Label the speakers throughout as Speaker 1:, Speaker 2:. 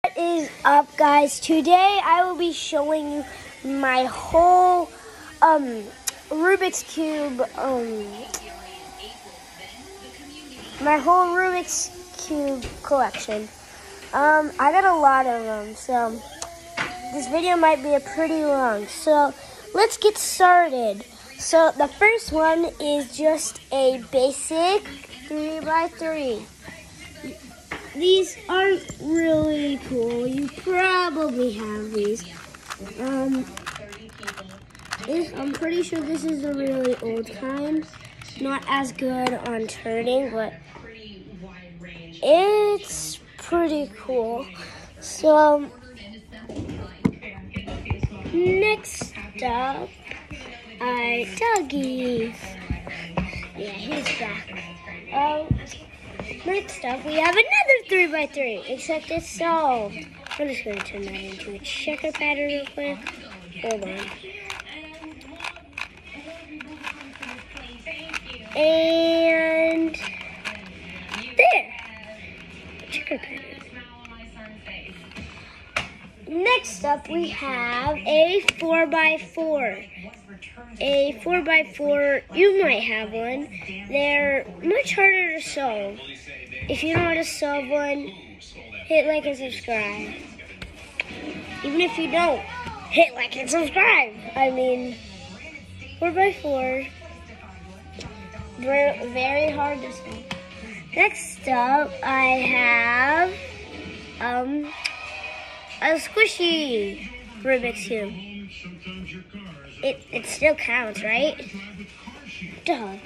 Speaker 1: What is up, guys? Today I will be showing you my whole Rubik's Cube collection. I got a lot of them, so this video might be pretty long. So let's get started. So the first one is just a basic 3x3. These aren't really cool. You probably have these. I'm pretty sure this is a really old kind. Not as good on turning, but it's pretty cool. So next up, Dougie. Yeah, he's back. Next up, we have another 3x3, except it's solved. I'm just going to turn that into a checker pattern real quick. Hold on. And there. Checker pattern. Next up, we have a 4x4. A 4x4, you might have one. They're much harder to solve. If you know how to solve one, hit like and subscribe. Even if you don't, hit like and subscribe. I mean, 4x4, very hard to solve. Next up, I have a squishy Rubik's Cube. It still counts, right? Dog.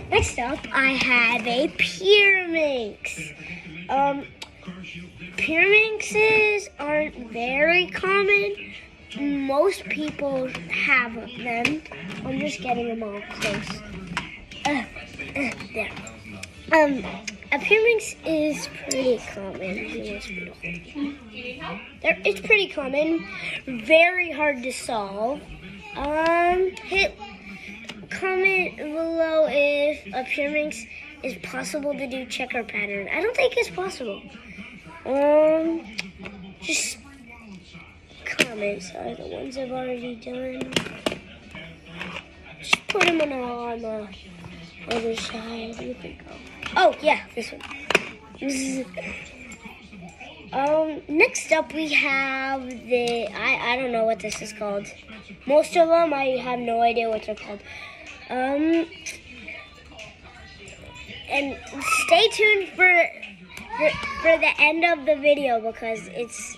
Speaker 1: Next up, I have a Pyraminx. Pyraminxes aren't very common. Most people have them. I'm just getting them all close. There. A Pyraminx is pretty common. It's pretty common. Very hard to solve. Comment below if a Pyraminx is possible to do checker pattern. I don't think it's possible. Just comments are the ones I've already done. Just put them on the other side. You think oh yeah, this one. Next up we have the I don't know what this is called. Most of them I have no idea what they're called. And stay tuned for the end of the video because it's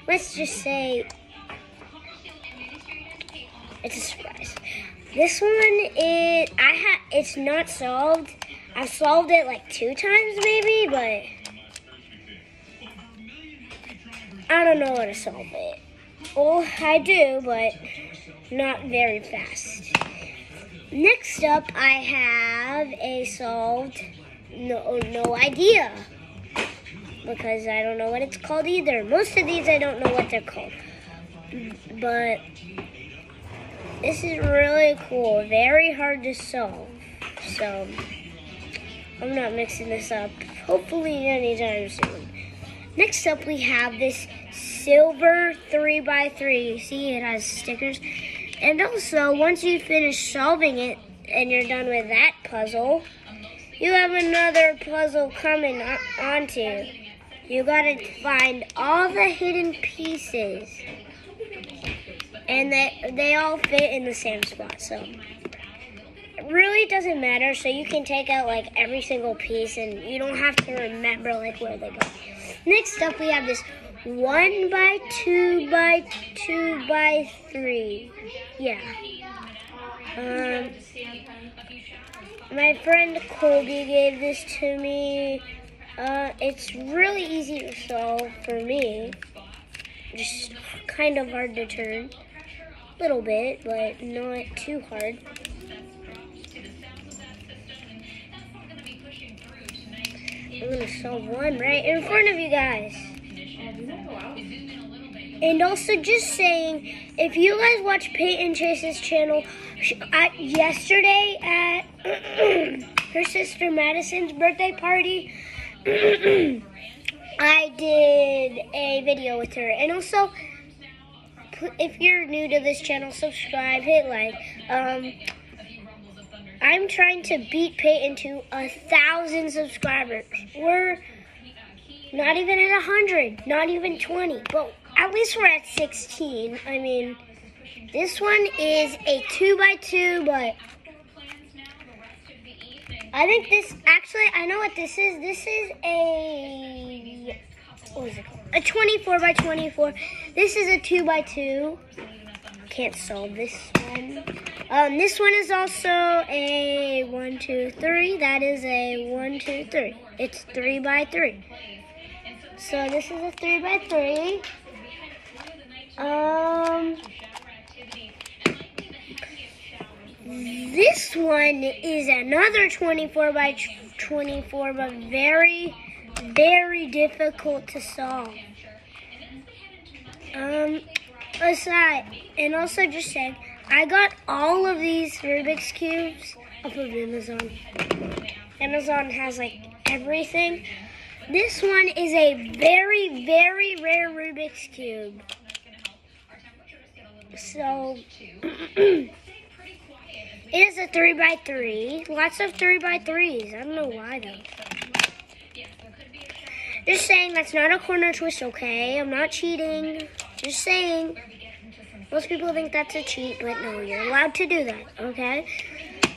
Speaker 1: let's just say it's a surprise. This one is it's not solved. I've solved it like 2 times maybe, but I don't know how to solve it. Well, I do, but not very fast. Next up, I have a solved no idea because I don't know what it's called either. Most of these I don't know what they're called, but this is really cool. Very hard to solve, so I'm not mixing this up. Hopefully anytime soon. Next up, we have this silver 3x3. See, it has stickers. And also, once you finish solving it and you're done with that puzzle, you have another puzzle coming onto. You gotta find all the hidden pieces. And they all fit in the same spot, so it really doesn't matter. So you can take out like every single piece and you don't have to remember like where they go. Next up, we have this 1x2x2x3. Yeah. My friend Colby gave this to me. It's really easy to solve for me. Just kind of hard to turn. A little bit, but not too hard. I'm going to solve one right in front of you guys. And also just saying, if you guys watch Peyton Chase's channel, yesterday at her sister Madison's birthday party, I did a video with her. And also, if you're new to this channel, subscribe, hit like. I'm trying to beat Peyton to 1,000 subscribers. We're not even at 100, not even 20, but at least we're at 16. I mean, this one is a 2x2, but I think this, actually, I know what this is. This is a, what is it called? A 24x24. This is a 2x2. Can't solve this one. This one is also a 1, 2, 3. That is a 1, 2, 3. It's 3x3. So this is a 3x3. This one is another 24x24, but very, very difficult to solve. Aside, and also just saying, I got all of these Rubik's Cubes off of Amazon. Amazon has like everything. This one is a very, very rare Rubik's Cube. So, it is a 3x3. Lots of 3x3s. I don't know why though. Just saying, that's not a corner twist, okay? I'm not cheating. Just saying. Most people think that's a cheat, but no, you're allowed to do that, okay?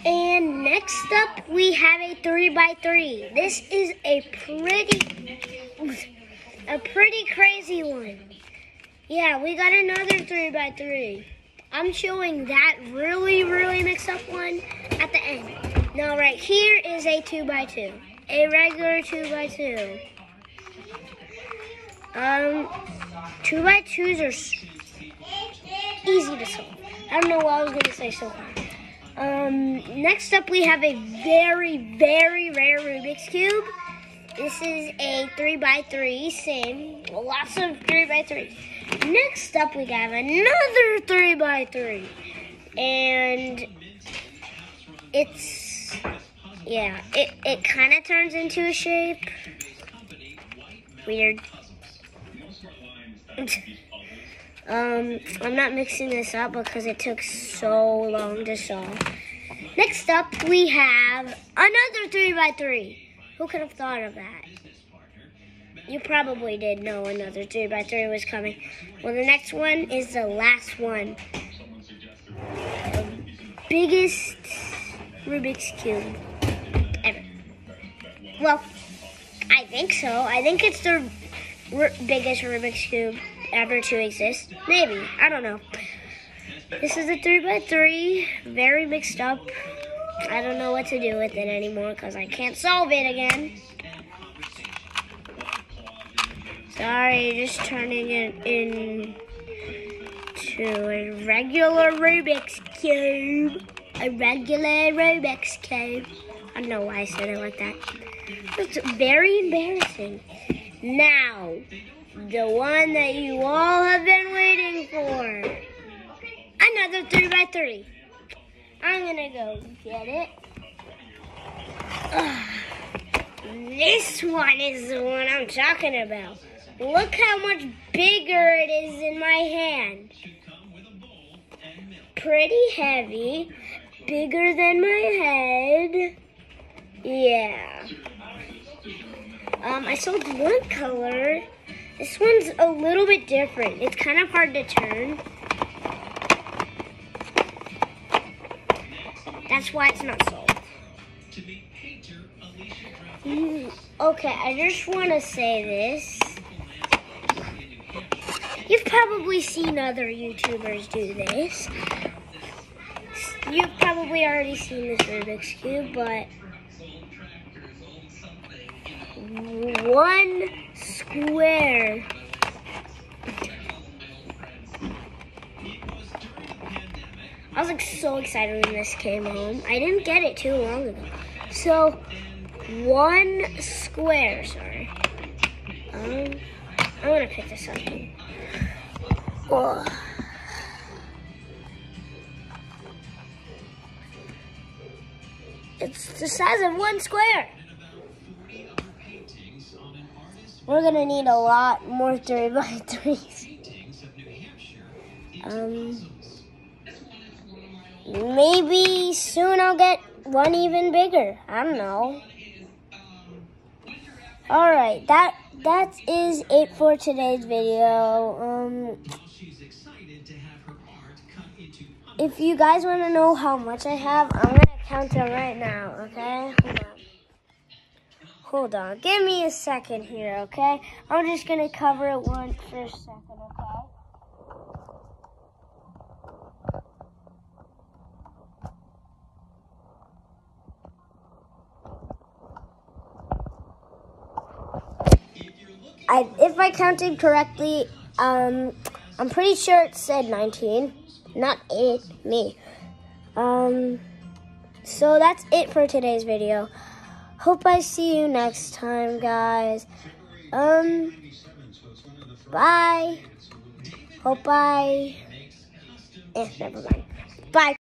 Speaker 1: And next up, we have a 3x3. This is a pretty crazy one. Yeah, we got another 3x3. I'm showing that really, really mixed up one at the end. Now, right here is a 2x2. A regular 2x2. 2x2s are easy to solve. I don't know what I was going to say so hard. Next up, we have a very, very rare Rubik's Cube. This is a 3x3, same. Lots of 3x3s. Next up, we have another 3x3. And it's, yeah, it kind of turns into a shape. Weird. I'm not mixing this up because it took so long to solve. Next up, we have another 3x3. Who could have thought of that? You probably did know another 3x3 was coming. Well, the next one is the last one. The biggest Rubik's Cube ever. Well, I think so. I think it's the biggest Rubik's Cube ever to exist. Maybe. I don't know. This is a 3x3. Very mixed up. I don't know what to do with it anymore because I can't solve it again. Sorry, just turning it into a regular Rubik's Cube. A regular Rubik's Cube. I don't know why I said it like that. It's very embarrassing. Now, the one that you all have been waiting for. Another 3x3. I'm gonna go get it. This one is the one I'm talking about. Look how much bigger it is in my hand. Pretty heavy. Bigger than my head. Yeah. I sold one color. This one's a little bit different. It's kind of hard to turn. That's why it's not sold. Okay, I just want to say this. You've probably seen other YouTubers do this. You've probably already seen this Rubik's Cube, but one square. I was like so excited when this came home. I didn't get it too long ago. So, one square, sorry. I'm gonna pick this up. Oh. It's the size of one square. We're gonna need a lot more 3x3s. Maybe soon I'll get one even bigger. I don't know. Alright, that is it for today's video. If you guys want to know how much I have, I'm going to count them right now, okay? Hold on. Give me a second here, okay? I'm just going to cover it one for a second, okay? If I counted correctly, I'm pretty sure it said 19, not 8, me. So that's it for today's video. Hope I see you next time, guys. Bye. Never mind. Bye.